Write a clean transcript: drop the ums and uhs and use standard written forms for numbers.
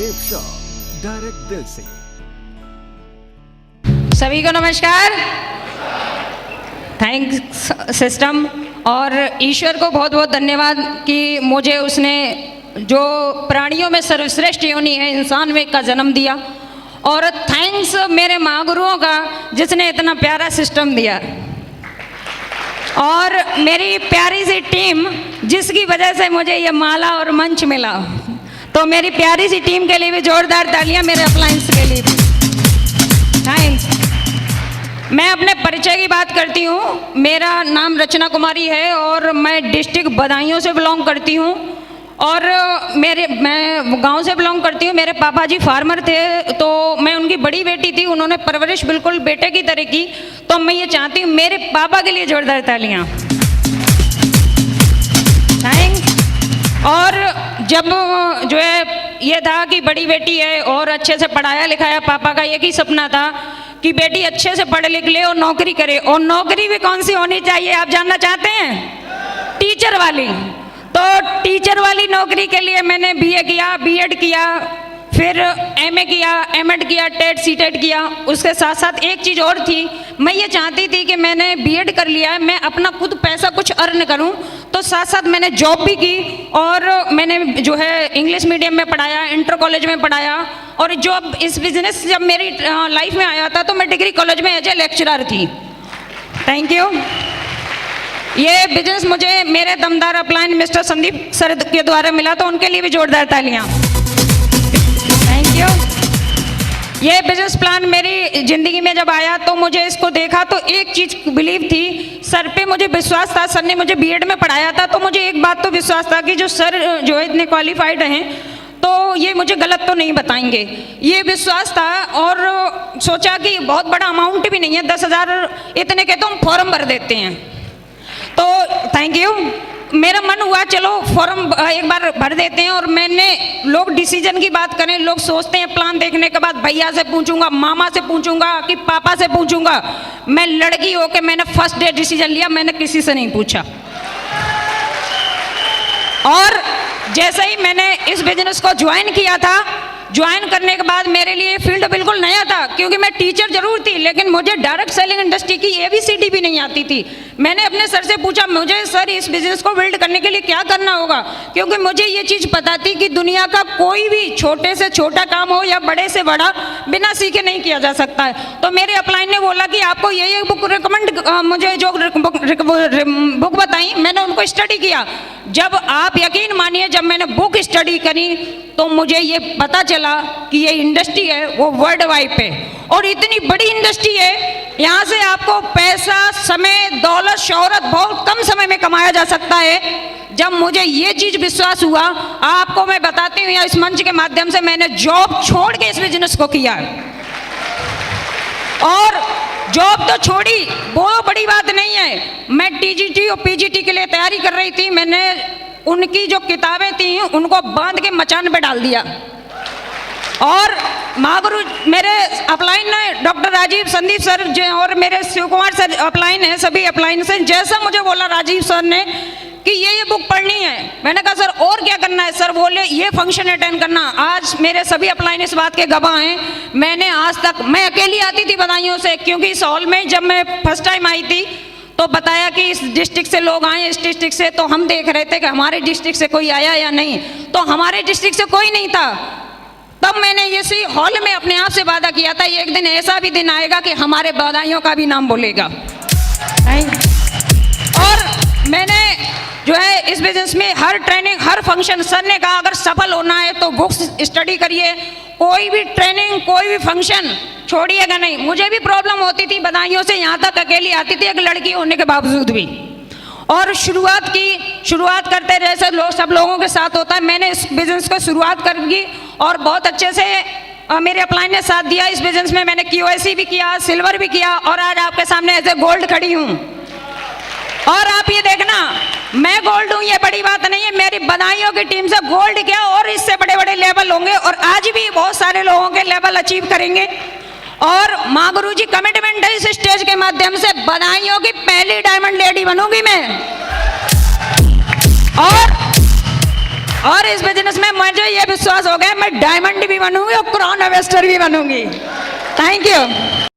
देव shop, direct दिल से। सभी को नमस्कार। थैंक्स सिस्टम और ईश्वर को बहुत बहुत धन्यवाद कि मुझे उसने जो प्राणियों में सर्वश्रेष्ठ योनि है इंसान में का जन्म दिया, और थैंक्स मेरे महागुरुओं का जिसने इतना प्यारा सिस्टम दिया, और मेरी प्यारी सी टीम जिसकी वजह से मुझे ये माला और मंच मिला। तो मेरी प्यारी सी टीम के लिए भी जोरदार तालियां, मेरे अप्लायंस के लिए भी थैंक्स। मैं अपने परिचय की बात करती हूँ। मेरा नाम रचना कुमारी है और मैं डिस्ट्रिक्ट बदायूं से बिलोंग करती हूँ, और मैं गांव से बिलोंग करती हूँ। मेरे पापा जी फार्मर थे, तो मैं उनकी बड़ी बेटी थी। उन्होंने परवरिश बिल्कुल बेटे की तरह की। तो मैं ये चाहती हूँ मेरे पापा के लिए जोरदार तालियाँ, थैंक्स। और जब जो है ये था कि बड़ी बेटी है और अच्छे से पढ़ाया लिखाया, पापा का एक ही सपना था कि बेटी अच्छे से पढ़ लिख ले और नौकरी करे। और नौकरी भी कौन सी होनी चाहिए आप जानना चाहते हैं? टीचर वाली। तो टीचर वाली नौकरी के लिए मैंने बीए किया, बीएड किया, फिर एमए किया, एमएड किया, टेट सीटेट किया। उसके साथ साथ एक चीज़ और थी, मैं ये चाहती थी कि मैंने बीएड कर लिया है, मैं अपना खुद पैसा कुछ अर्न करूं। तो साथ साथ मैंने जॉब भी की, और मैंने जो है इंग्लिश मीडियम में पढ़ाया, इंटर कॉलेज में पढ़ाया। और जॉब इस बिजनेस जब मेरी लाइफ में आया था तो मैं डिग्री कॉलेज में एज ए लेक्चरर थी। Thank you. ये बिजनेस मुझे मेरे दमदार अपलाइन मिस्टर संदीप सर के द्वारा मिला, तो उनके लिए भी जोरदार तालियां। Thank you. ये बिजनेस प्लान मेरी ज़िंदगी में जब आया तो मुझे इसको देखा तो एक चीज़ बिलीव थी, सर पे मुझे विश्वास था। सर ने मुझे बीएड में पढ़ाया था, तो मुझे एक बात तो विश्वास था कि जो सर जो है इतने क्वालिफाइड हैं तो ये मुझे गलत तो नहीं बताएंगे, ये विश्वास था। और सोचा कि बहुत बड़ा अमाउंट भी नहीं है, 10,000 इतने के तो हम फॉर्म भर देते हैं। तो थैंक यू। मेरा मन हुआ चलो फॉर्म एक बार भर देते हैं। और मैंने, लोग डिसीजन की बात करें, लोग सोचते हैं प्लान देखने के बाद भैया से पूछूंगा, मामा से पूछूंगा कि पापा से पूछूंगा। मैं लड़की होकर मैंने फर्स्ट डे डिसीजन लिया, मैंने किसी से नहीं पूछा। और जैसे ही मैंने इस बिजनेस को ज्वाइन किया था, ज्वाइन करने के बाद मेरे लिए फील्ड बिल्कुल नया था, क्योंकि मैं टीचर जरूर थी लेकिन मुझे डायरेक्ट सेलिंग इंडस्ट्री की ABCD भी नहीं आती थी। मैंने अपने सर से पूछा, मुझे सर इस बिजनेस को बिल्ड करने के लिए क्या करना होगा, क्योंकि मुझे ये चीज़ पता थी कि दुनिया का कोई भी छोटे से छोटा काम हो या बड़े से बड़ा बिना सीखे नहीं किया जा सकता है। तो मेरे अपलाइन ने बोला कि आपको ये बुक रिकमेंड, मुझे जो बुक बताई मैंने उनको स्टडी किया। जब आप यकीन मानिए, जब मैंने बुक स्टडी करी तो मुझे ये पता चला कि ये इंडस्ट्री है वो वर्ल्ड वाइड पे, और इतनी बड़ी इंडस्ट्री है, यहाँ से आपको पैसा, समय, दौलत, शोहरत बहुत कम समय में कमाया जा सकता है। जब मुझे ये चीज़ विश्वास हुआ, आपको मैं बताती हूँ इस मंच के माध्यम से, मैंने जॉब छोड़ के इस बिजनेस को किया। और जॉब तो छोड़ी, वो बड़ी बात नहीं है, मैं TGT और PGT के लिए तैयारी कर रही थी। मैंने उनकी जो किताबें थी उनको बांध के मचान पे डाल दिया। और महागुरु मेरे अपलाइन ने डॉक्टर राजीव संदीप सर और मेरे शिव कुमार सर अपलाइन है, सभी अपलाइन से, जैसा मुझे बोला राजीव सर ने कि ये बुक पढ़नी है, मैंने कहा सर और क्या करना है? सर बोले ये फंक्शन अटेंड करना। आज मेरे सभी अपलाइन इस बात के गवाह हैं। मैंने आज तक, मैं अकेली आती थी बदायूं से, क्योंकि इस हॉल में जब मैं फर्स्ट टाइम आई थी तो बताया कि इस डिस्ट्रिक्ट से लोग आए, इस डिस्ट्रिक्ट से, तो हम देख रहे थे कि हमारे डिस्ट्रिक्ट से कोई आया या नहीं, तो हमारे डिस्ट्रिक्ट से कोई नहीं था। तब मैंने इसी हॉल में अपने आप से वादा किया था, एक दिन ऐसा भी दिन आएगा कि हमारे बदायूं का भी नाम बोलेगा। और मैंने जो है इस बिजनेस में हर ट्रेनिंग, हर फंक्शन, सर ने कहा अगर सफल होना है तो बुक्स स्टडी करिए, कोई भी ट्रेनिंग, कोई भी फंक्शन छोड़िएगा नहीं। मुझे भी प्रॉब्लम होती थी, बदायूं से यहाँ तक अकेली आती थी, एक लड़की होने के बावजूद भी। और शुरुआत करते जैसे सब लोगों के साथ होता है, मैंने इस बिजनेस को शुरुआत कर दी और बहुत अच्छे से मेरे अपलाइन ने साथ दिया। इस बिजनेस में मैंने QIC भी किया, सिल्वर भी किया, और आज आपके सामने ऐसे गोल्ड खड़ी हूँ। और आप ये देखना, मैं गोल्ड हूँ ये बड़ी बात नहीं है, मेरी बदायूं की टीम से गोल्ड क्या और इससे बड़े बड़े लेवल होंगे, और आज भी बहुत सारे लोगों के लेवल अचीव करेंगे। और माँ गुरु जी कमिटमेंट है, इस स्टेज के माध्यम से बदायूं की पहली डायमंड लेडी बनूंगी मैं। और और इस बिजनेस में मुझे ये विश्वास हो गया मैं डायमंड भी बनूंगी और क्राउन इन्वेस्टर भी बनूंगी। Thank you.